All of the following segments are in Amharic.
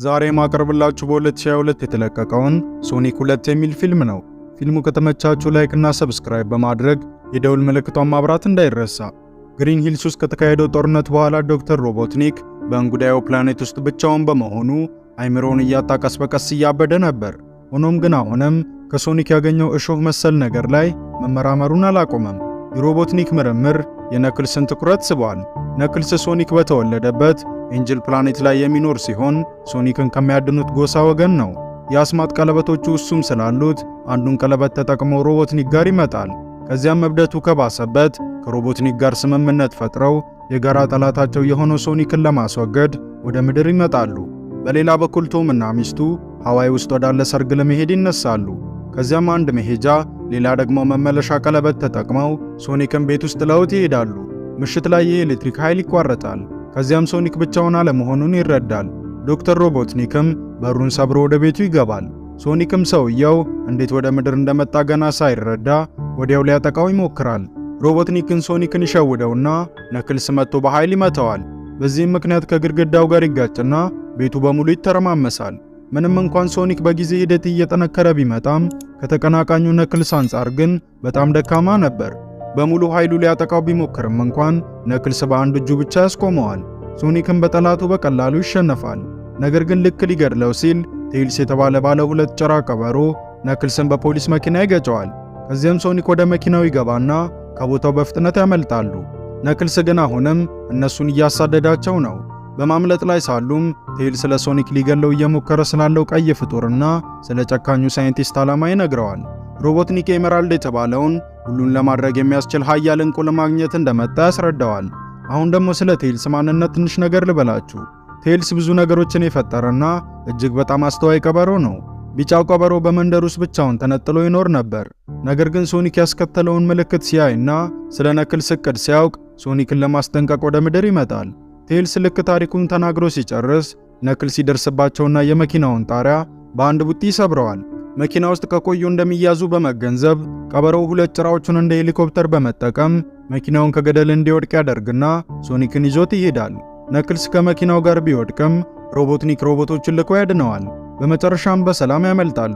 ዛሬ ማቀርብላችሁ በ2022 የተለቀቀውን ሶኒክ 2 የሚል ፊልም ነው። ፊልሙ ከተመቻችሁ ላይክ እና ሰብስክራይብ በማድረግ የደውል ምልክቷን ማብራት እንዳይረሳ። ግሪን ሂልስ ውስጥ ከተካሄደው ጦርነት በኋላ ዶክተር ሮቦትኒክ በእንጉዳዩ ፕላኔት ውስጥ ብቻውን በመሆኑ አይምሮውን እያጣ ቀስ በቀስ እያበደ ነበር። ሆኖም ግን አሁንም ከሶኒክ ያገኘው እሾህ መሰል ነገር ላይ መመራመሩን አላቆመም። የሮቦትኒክ ምርምር የነክልስን ትኩረት ስቧል። ነክልስ ሶኒክ በተወለደበት ኤንጅል ፕላኔት ላይ የሚኖር ሲሆን ሶኒክን ከሚያድኑት ጎሳ ወገን ነው። የአስማት ቀለበቶቹ እሱም ስላሉት አንዱን ቀለበት ተጠቅሞ ሮቦትኒክ ጋር ይመጣል። ከዚያም መብደቱ ከባሰበት ከሮቦትኒክ ጋር ስምምነት ፈጥረው የጋራ ጠላታቸው የሆነው ሶኒክን ለማስወገድ ወደ ምድር ይመጣሉ። በሌላ በኩል ቶም እና ሚስቱ ሃዋይ ውስጥ ወዳለ ሰርግ ለመሄድ ይነሳሉ። ከዚያም አንድ መሄጃ ሌላ ደግሞ መመለሻ ቀለበት ተጠቅመው ሶኒክን ቤት ውስጥ ጥለውት ይሄዳሉ። ምሽት ላይ የኤሌክትሪክ ኃይል ይቋረጣል። ከዚያም ሶኒክ ብቻውን አለመሆኑን ይረዳል። ዶክተር ሮቦትኒክም በሩን ሰብሮ ወደ ቤቱ ይገባል። ሶኒክም ሰውየው እንዴት ወደ ምድር እንደመጣ ገና ሳይረዳ ወዲያው ሊያጠቃው ይሞክራል። ሮቦትኒክን ሶኒክን ይሸውደውና ነክልስ መጥቶ በኃይል ይመታዋል። በዚህም ምክንያት ከግድግዳው ጋር ይጋጭና ቤቱ በሙሉ ይተረማመሳል። ምንም እንኳን ሶኒክ በጊዜ ሂደት እየጠነከረ ቢመጣም ከተቀናቃኙ ነክልስ አንጻር ግን በጣም ደካማ ነበር። በሙሉ ኃይሉ ሊያጠቃው ቢሞክርም እንኳን ነክልስ በአንድ እጁ ብቻ ያስቆመዋል። ሶኒክም በጠላቱ በቀላሉ ይሸነፋል። ነገር ግን ልክ ሊገድለው ሲል ቴይልስ የተባለ ባለ ሁለት ጭራ ቀበሮ ነክልስን በፖሊስ መኪና ይገጨዋል። ከዚያም ሶኒክ ወደ መኪናው ይገባና ከቦታው በፍጥነት ያመልጣሉ። ነክልስ ግን አሁንም እነሱን እያሳደዳቸው ነው። በማምለጥ ላይ ሳሉም ቴይልስ ስለ ሶኒክ ሊገለው እየሞከረ ስላለው ቀይ ፍጡርና ስለ ጨካኙ ሳይንቲስት ዓላማ ይነግረዋል። ሮቦትኒክ ኤመራልድ የተባለውን ሁሉን ለማድረግ የሚያስችል ኃያል ዕንቁ ለማግኘት እንደመጣ ያስረዳዋል። አሁን ደግሞ ስለ ቴይልስ ማንነት ትንሽ ነገር ልበላችሁ። ቴይልስ ብዙ ነገሮችን የፈጠረና እጅግ በጣም አስተዋይ ቀበሮ ነው። ቢጫው ቀበሮ በመንደር ውስጥ ብቻውን ተነጥሎ ይኖር ነበር። ነገር ግን ሶኒክ ያስከተለውን ምልክት ሲያይና ስለ ነክልስ እቅድ ሲያውቅ ሶኒክን ለማስጠንቀቅ ወደ ምድር ይመጣል። ቴይልስ ልክ ታሪኩን ተናግሮ ሲጨርስ ነክልስ ይደርስባቸውና የመኪናውን ጣሪያ በአንድ ቡጢ ይሰብረዋል። መኪና ውስጥ ከቆዩ እንደሚያዙ በመገንዘብ ቀበሮው ሁለት ጭራዎቹን እንደ ሄሊኮፕተር በመጠቀም መኪናውን ከገደል እንዲወድቅ ያደርግና ሶኒክን ይዞት ይሄዳል። ነክልስ ከመኪናው ጋር ቢወድቅም ሮቦትኒክ ሮቦቶችን ልኮ ያድነዋል። በመጨረሻም በሰላም ያመልጣሉ።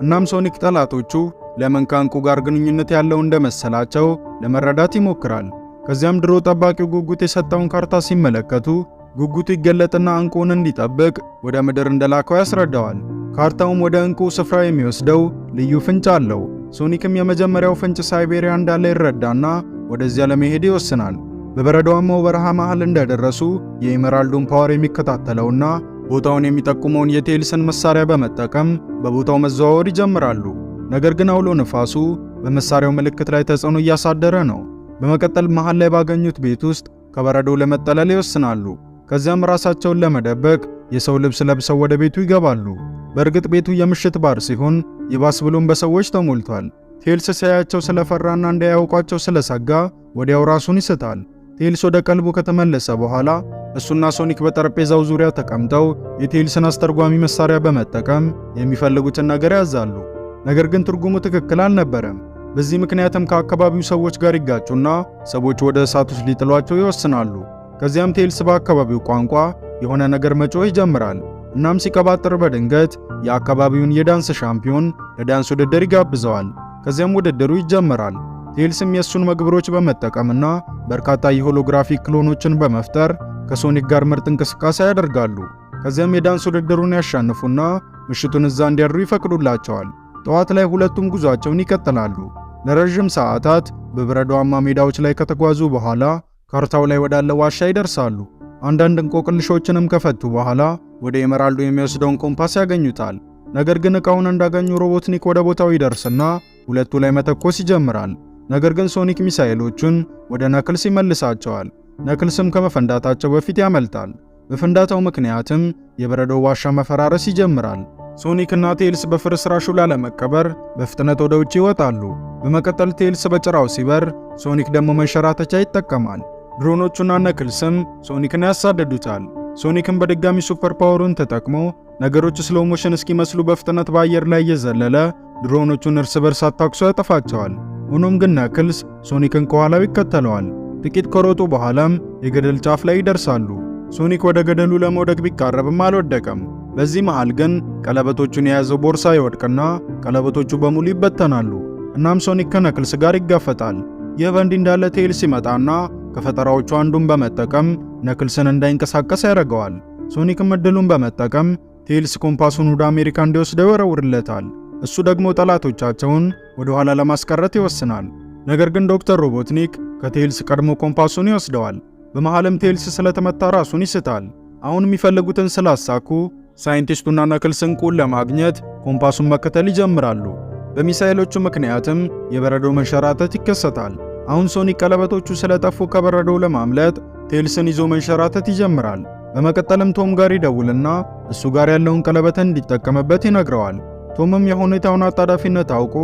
እናም ሶኒክ ጠላቶቹ ለምን ከዕንቁ ጋር ግንኙነት ያለው እንደመሰላቸው ለመረዳት ይሞክራል። ከዚያም ድሮ ጠባቂው ጉጉት የሰጠውን ካርታ ሲመለከቱ ጉጉቱ ይገለጥና ዕንቁን እንዲጠብቅ ወደ ምድር እንደላከው ያስረዳዋል። ካርታውም ወደ ዕንቁ ስፍራ የሚወስደው ልዩ ፍንጭ አለው። ሶኒክም የመጀመሪያው ፍንጭ ሳይቤሪያ እንዳለ ይረዳና ወደዚያ ለመሄድ ይወስናል። በበረዶማው በረሃ መሃል እንደደረሱ የኤመራልዱን ፓወር የሚከታተለውና ቦታውን የሚጠቁመውን የቴይልስን መሳሪያ በመጠቀም በቦታው መዘዋወር ይጀምራሉ። ነገር ግን አውሎ ንፋሱ በመሳሪያው ምልክት ላይ ተጽዕኖ እያሳደረ ነው። በመቀጠል መሃል ላይ ባገኙት ቤት ውስጥ ከበረዶ ለመጠለል ይወስናሉ። ከዚያም ራሳቸውን ለመደበቅ የሰው ልብስ ለብሰው ወደ ቤቱ ይገባሉ። በእርግጥ ቤቱ የምሽት ባር ሲሆን ይባስ ብሎም በሰዎች ተሞልቷል። ቴይልስ ሲያያቸው ስለፈራና እንዳያውቋቸው ስለሰጋ ወዲያው ራሱን ይስታል። ቴይልስ ወደ ቀልቡ ከተመለሰ በኋላ እሱና ሶኒክ በጠረጴዛው ዙሪያ ተቀምጠው የቴይልስን አስተርጓሚ መሳሪያ በመጠቀም የሚፈልጉትን ነገር ያዛሉ። ነገር ግን ትርጉሙ ትክክል አልነበረም። በዚህ ምክንያትም ከአካባቢው ሰዎች ጋር ይጋጩና ሰዎች ወደ እሳት ውስጥ ሊጥሏቸው ይወስናሉ። ከዚያም ቴይልስ በአካባቢው ቋንቋ የሆነ ነገር መጮህ ይጀምራል። እናም ሲቀባጥር በድንገት የአካባቢውን የዳንስ ሻምፒዮን ለዳንስ ውድድር ይጋብዘዋል። ከዚያም ውድድሩ ይጀምራል። ቴይልስም የእሱን መግብሮች በመጠቀምና በርካታ የሆሎግራፊክ ክሎኖችን በመፍጠር ከሶኒክ ጋር ምርጥ እንቅስቃሴ ያደርጋሉ። ከዚያም የዳንስ ውድድሩን ያሻንፉና ምሽቱን እዛ እንዲያድሩ ይፈቅዱላቸዋል። ጠዋት ላይ ሁለቱም ጉዟቸውን ይቀጥላሉ። ለረጅም ሰዓታት በበረዶማ ሜዳዎች ላይ ከተጓዙ በኋላ ካርታው ላይ ወዳለ ዋሻ ይደርሳሉ። አንዳንድ እንቆቅልሾችንም ከፈቱ በኋላ ወደ ኤመራልዱ የሚወስደውን ኮምፓስ ያገኙታል። ነገር ግን ዕቃውን እንዳገኙ ሮቦትኒክ ወደ ቦታው ይደርስና ሁለቱ ላይ መተኮስ ይጀምራል። ነገር ግን ሶኒክ ሚሳኤሎቹን ወደ ነክልስ ይመልሳቸዋል። ነክልስም ከመፈንዳታቸው በፊት ያመልጣል። በፍንዳታው ምክንያትም የበረዶው ዋሻ መፈራረስ ይጀምራል። ሶኒክ እና ቴይልስ በፍርስራሹ ላለመቀበር በፍጥነት ወደ ውጭ ይወጣሉ። በመቀጠል ቴይልስ በጭራው ሲበር፣ ሶኒክ ደግሞ መንሸራተቻ ይጠቀማል። ድሮኖቹና ነክልስም ሶኒክን ያሳደዱታል። ሶኒክም በድጋሚ ሱፐር ፓወሩን ተጠቅሞ ነገሮች ስሎው ሞሽን እስኪመስሉ በፍጥነት በአየር ላይ እየዘለለ ድሮኖቹን እርስ በርስ አታክሶ ያጠፋቸዋል። ሆኖም ግን ነክልስ ሶኒክን ከኋላው ይከተለዋል። ጥቂት ከሮጡ በኋላም የገደል ጫፍ ላይ ይደርሳሉ። ሶኒክ ወደ ገደሉ ለመውደቅ ቢቃረብም አልወደቀም። በዚህ መሃል ግን ቀለበቶቹን የያዘው ቦርሳ ይወድቅና ቀለበቶቹ በሙሉ ይበተናሉ። እናም ሶኒክ ከነክልስ ጋር ይጋፈጣል። ይህ በእንዲህ እንዳለ ቴይልስ ይመጣና ከፈጠራዎቹ አንዱን በመጠቀም ነክልስን እንዳይንቀሳቀስ ያደርገዋል። ሶኒክም እድሉን በመጠቀም ቴይልስ ኮምፓሱን ወደ አሜሪካ እንዲወስደው ይወረውርለታል። እሱ ደግሞ ጠላቶቻቸውን ወደ ኋላ ለማስቀረት ይወስናል። ነገር ግን ዶክተር ሮቦትኒክ ከቴይልስ ቀድሞ ኮምፓሱን ይወስደዋል። በመሃልም ቴይልስ ስለተመታ ራሱን ይስታል። አሁን የሚፈልጉትን ስላሳኩ ሳይንቲስቱና ነክልስ ዕንቁን ለማግኘት ኮምፓሱን መከተል ይጀምራሉ። በሚሳኤሎቹ ምክንያትም የበረዶ መንሸራተት ይከሰታል። አሁን ሶኒክ ቀለበቶቹ ስለጠፉ ከበረዶው ለማምለጥ ቴይልስን ይዞ መንሸራተት ይጀምራል። በመቀጠልም ቶም ጋር ይደውልና እሱ ጋር ያለውን ቀለበት እንዲጠቀምበት ይነግረዋል። ቶምም የሁኔታውን አጣዳፊነት አውቆ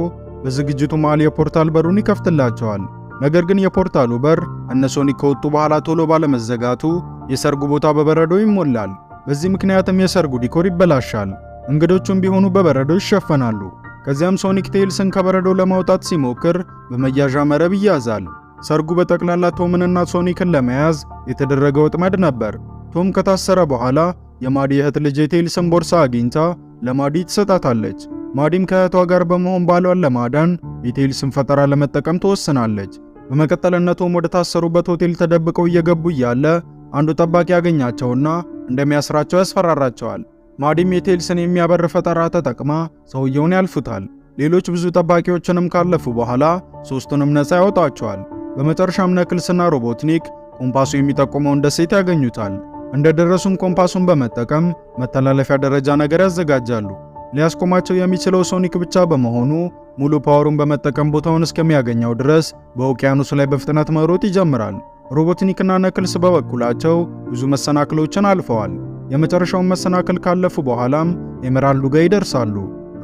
በዝግጅቱ መሃል የፖርታል በሩን ይከፍትላቸዋል። ነገር ግን የፖርታሉ በር እነ ሶኒክ ከወጡ በኋላ ቶሎ ባለመዘጋቱ የሰርጉ ቦታ በበረዶ ይሞላል። በዚህ ምክንያትም የሰርጉ ዲኮር ይበላሻል። እንግዶቹም ቢሆኑ በበረዶ ይሸፈናሉ። ከዚያም ሶኒክ ቴይልስን ከበረዶ ለማውጣት ሲሞክር በመያዣ መረብ ይያዛል። ሰርጉ በጠቅላላ ቶምንና ሶኒክን ለመያዝ የተደረገ ወጥመድ ነበር። ቶም ከታሰረ በኋላ የማዲ እህት ልጅ የቴይልስን ቦርሳ አግኝታ ለማዲ ትሰጣታለች። ማዲም ከእህቷ ጋር በመሆን ባሏን ለማዳን የቴይልስን ፈጠራ ለመጠቀም ትወስናለች። በመቀጠል እነ ቶም ወደ ታሰሩበት ሆቴል ተደብቀው እየገቡ እያለ አንዱ ጠባቂ ያገኛቸውና እንደሚያስራቸው ያስፈራራቸዋል። ማዲም የቴይልስን የሚያበር ፈጠራ ተጠቅማ ሰውየውን ያልፉታል። ሌሎች ብዙ ጠባቂዎችንም ካለፉ በኋላ ሶስቱንም ነፃ ያወጣቸዋል። በመጨረሻም ነክልስና ሮቦትኒክ ኮምፓሱ የሚጠቁመውን ደሴት ያገኙታል። እንደደረሱም ኮምፓሱን በመጠቀም መተላለፊያ ደረጃ ነገር ያዘጋጃሉ። ሊያስቆማቸው የሚችለው ሶኒክ ብቻ በመሆኑ ሙሉ ፓወሩን በመጠቀም ቦታውን እስከሚያገኘው ድረስ በውቅያኖሱ ላይ በፍጥነት መሮጥ ይጀምራል። ሮቦትኒክና ነክልስ በበኩላቸው ብዙ መሰናክሎችን አልፈዋል። የመጨረሻውን መሰናክል ካለፉ በኋላም ኤመራልዱ ጋር ይደርሳሉ።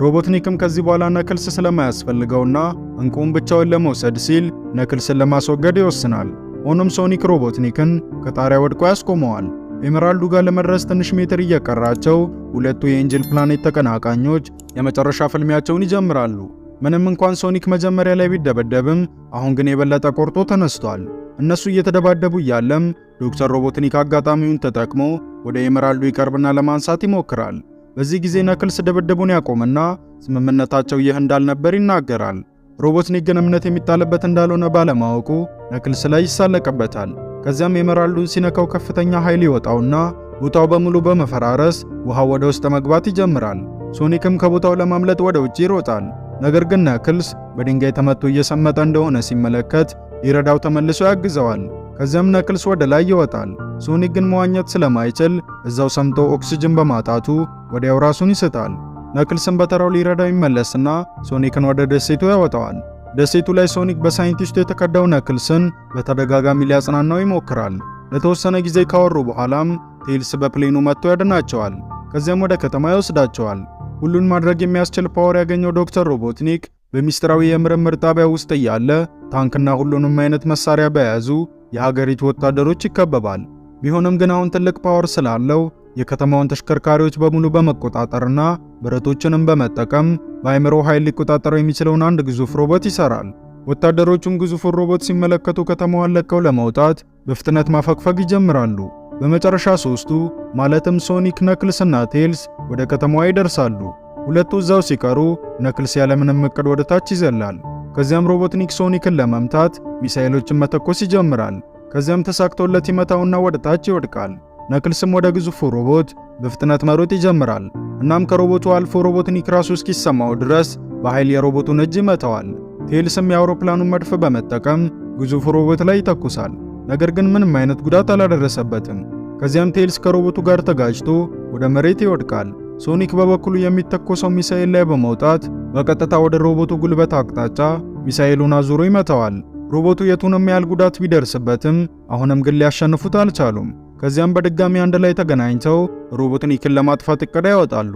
ሮቦትኒክም ከዚህ በኋላ ነክልስ ስለማያስፈልገውና ዕንቁን ብቻውን ለመውሰድ ሲል ነክልስን ለማስወገድ ይወስናል። ሆኖም ሶኒክ ሮቦትኒክን ከጣሪያ ወድቆ ያስቆመዋል። ኤመራልዱ ጋር ለመድረስ ትንሽ ሜትር እየቀራቸው ሁለቱ የኤንጅል ፕላኔት ተቀናቃኞች የመጨረሻ ፍልሚያቸውን ይጀምራሉ። ምንም እንኳን ሶኒክ መጀመሪያ ላይ ቢደበደብም አሁን ግን የበለጠ ቆርጦ ተነስቷል። እነሱ እየተደባደቡ እያለም ዶክተር ሮቦትኒክ አጋጣሚውን ተጠቅሞ ወደ ኤመራልዱ ይቀርብና ለማንሳት ይሞክራል። በዚህ ጊዜ ነክልስ ድብድቡን ያቆምና ስምምነታቸው ይህ እንዳልነበር ይናገራል። ሮቦትኒክ ግን እምነት የሚጣልበት እንዳልሆነ ባለማወቁ ነክልስ ላይ ይሳለቅበታል። ከዚያም ኤመራልዱን ሲነካው ከፍተኛ ኃይል ይወጣውና ቦታው በሙሉ በመፈራረስ ውሃው ወደ ውስጥ መግባት ይጀምራል። ሶኒክም ከቦታው ለማምለጥ ወደ ውጪ ይሮጣል። ነገር ግን ነክልስ በድንጋይ ተመቶ እየሰመጠ እንደሆነ ሲመለከት ሊረዳው ተመልሶ ያግዘዋል። ከዚያም ነክልስ ወደ ላይ ይወጣል። ሶኒክ ግን መዋኘት ስለማይችል እዛው ሰምጦ ኦክሲጅን በማጣቱ ወዲያው ራሱን ይስታል። ነክልስም በተራው ሊረዳው ይመለስና ሶኒክን ወደ ደሴቱ ያወጣዋል። ደሴቱ ላይ ሶኒክ በሳይንቲስቱ የተከዳው ነክልስን በተደጋጋሚ ሊያጽናናው ይሞክራል። ለተወሰነ ጊዜ ካወሩ በኋላም ቴይልስ በፕሌኑ መጥቶ ያድናቸዋል። ከዚያም ወደ ከተማ ይወስዳቸዋል። ሁሉን ማድረግ የሚያስችል ፓወር ያገኘው ዶክተር ሮቦትኒክ በሚስጥራዊ የምርምር ጣቢያ ውስጥ እያለ ታንክና ሁሉንም አይነት መሳሪያ በያዙ የሀገሪቱ ወታደሮች ይከበባል። ቢሆንም ግን አሁን ትልቅ ፓወር ስላለው የከተማውን ተሽከርካሪዎች በሙሉ በመቆጣጠርና ብረቶችንም በመጠቀም በአይምሮ ኃይል ሊቆጣጠረው የሚችለውን አንድ ግዙፍ ሮቦት ይሰራል። ወታደሮቹም ግዙፉን ሮቦት ሲመለከቱ ከተማዋን ለቀው ለመውጣት በፍጥነት ማፈግፈግ ይጀምራሉ። በመጨረሻ ሶስቱ ማለትም ሶኒክ፣ ነክልስና ቴይልስ ወደ ከተማዋ ይደርሳሉ። ሁለቱ እዛው ሲቀሩ ነክልስ ያለምንም እቅድ ወደ ታች ይዘላል። ከዚያም ሮቦትኒክ ሶኒክን ለመምታት ሚሳኤሎችን መተኮስ ይጀምራል። ከዚያም ተሳክቶለት ይመታውና ወደ ታች ይወድቃል። ነክልስም ወደ ግዙፉ ሮቦት በፍጥነት መሮጥ ይጀምራል። እናም ከሮቦቱ አልፎ ሮቦትኒክ ራሱ እስኪሰማው ድረስ በኃይል የሮቦቱን እጅ ይመታዋል። ቴይልስም የአውሮፕላኑን መድፍ በመጠቀም ግዙፉ ሮቦት ላይ ይተኩሳል። ነገር ግን ምንም አይነት ጉዳት አላደረሰበትም። ከዚያም ቴይልስ ከሮቦቱ ጋር ተጋጭቶ ወደ መሬት ይወድቃል። ሶኒክ በበኩሉ የሚተኮሰው ሚሳኤል ላይ በመውጣት በቀጥታ ወደ ሮቦቱ ጉልበት አቅጣጫ ሚሳኤሉን አዙሮ ይመታዋል። ሮቦቱ የቱንም ያህል ጉዳት ቢደርስበትም አሁንም ግን ሊያሸንፉት አልቻሉም። ከዚያም በድጋሚ አንድ ላይ ተገናኝተው ሮቦትኒክን ለማጥፋት እቅድ ያወጣሉ።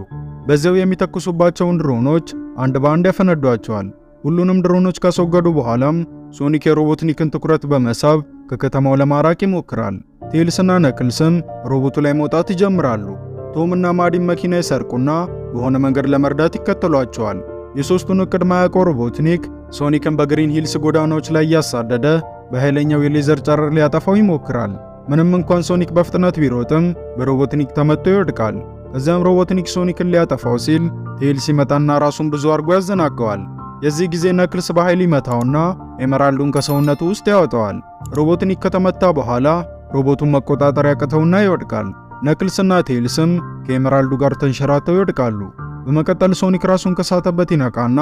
በዚያው የሚተኩሱባቸውን ድሮኖች አንድ በአንድ ያፈነዷቸዋል። ሁሉንም ድሮኖች ካስወገዱ በኋላም ሶኒክ የሮቦትኒክን ትኩረት በመሳብ ከከተማው ለማራቅ ይሞክራል። ቴይልስና ነክልስም ሮቦቱ ላይ መውጣት ይጀምራሉ። ቶምና ማዲም መኪና ይሰርቁና በሆነ መንገድ ለመርዳት ይከተሏቸዋል። የሶስቱን እቅድ ማያውቀው ሮቦትኒክ ሶኒክን በግሪን ሂልስ ጎዳናዎች ላይ እያሳደደ በኃይለኛው የሌዘር ጨረር ሊያጠፋው ይሞክራል። ምንም እንኳን ሶኒክ በፍጥነት ቢሮጥም በሮቦትኒክ ተመቶ ይወድቃል። ከዚያም ሮቦትኒክ ሶኒክን ሊያጠፋው ሲል ቴይልስ ይመጣና ራሱን ብዙ አርጎ ያዘናገዋል። የዚህ ጊዜ ነክልስ በኃይል ይመታውና ኤመራልዱን ከሰውነቱ ውስጥ ያወጣዋል። ሮቦትኒክ ከተመታ በኋላ ሮቦቱን መቆጣጠር ያቅተውና ይወድቃል። ነክልስና ቴይልስም ከኤመራልዱ ጋር ተንሸራተው ይወድቃሉ። በመቀጠል ሶኒክ ራሱን ከሳተበት ይነቃና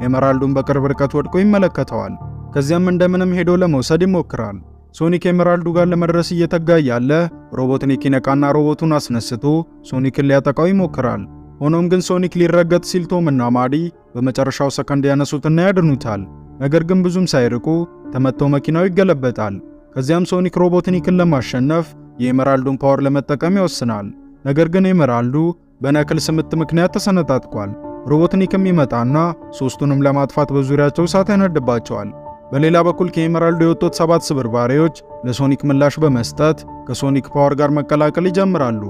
ኤመራልዱን በቅርብ ርቀት ወድቆ ይመለከተዋል። ከዚያም እንደምንም ሄዶ ለመውሰድ ይሞክራል። ሶኒክ ኤመራልዱ ጋር ለመድረስ እየተጋ ያለ ሮቦትኒክ ይነቃና ሮቦቱን አስነስቶ ሶኒክን ሊያጠቃው ይሞክራል። ሆኖም ግን ሶኒክ ሊረገጥ ሲል ቶም እና ማዲ በመጨረሻው ሰከንድ ያነሱትና ያድኑታል። ነገር ግን ብዙም ሳይርቁ ተመተው መኪናው ይገለበጣል። ከዚያም ሶኒክ ሮቦትኒክን ለማሸነፍ የኤመራልዱን ፓወር ለመጠቀም ይወስናል። ነገር ግን ኤመራልዱ በነክልስ ምት ምክንያት ተሰነጣጥቋል። ሮቦትኒክም ይመጣና ሶስቱንም ለማጥፋት በዙሪያቸው እሳት ያነድባቸዋል። በሌላ በኩል ከኤመራልዱ የወጡት 7 ስብርባሪዎች ለሶኒክ ምላሽ በመስጠት ከሶኒክ ፓወር ጋር መቀላቀል ይጀምራሉ።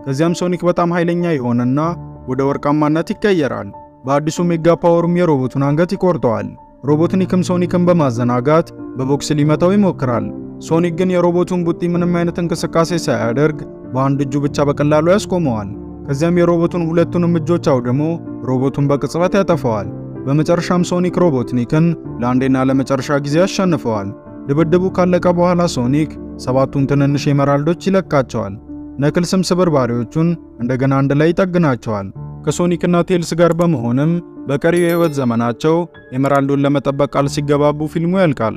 ከዚያም ሶኒክ በጣም ኃይለኛ ይሆንና ወደ ወርቃማነት ይቀየራል። በአዲሱ ሜጋ ፓወሩም የሮቦቱን አንገት ይቆርጠዋል። ሮቦትኒክም ሶኒክን በማዘናጋት በቦክስ ሊመታው ይሞክራል። ሶኒክ ግን የሮቦቱን ቡጢ ምንም አይነት እንቅስቃሴ ሳያደርግ በአንድ እጁ ብቻ በቀላሉ ያስቆመዋል። ከዚያም የሮቦቱን ሁለቱንም እጆች አውድሞ ሮቦቱን በቅጽበት ያጠፋዋል። በመጨረሻም ሶኒክ ሮቦትኒክን ለአንዴና ለመጨረሻ ጊዜ ያሸንፈዋል። ድብድቡ ካለቀ በኋላ ሶኒክ 7ቱን ትንንሽ ኤመራልዶች ይለቃቸዋል። ነክልስም ስብርባሪዎቹን እንደገና አንድ ላይ ይጠግናቸዋል። ከሶኒክና ቴይልስ ጋር በመሆንም በቀሪው የህይወት ዘመናቸው ኤመራልዱን ለመጠበቅ ቃል ሲገባቡ ፊልሙ ያልቃል።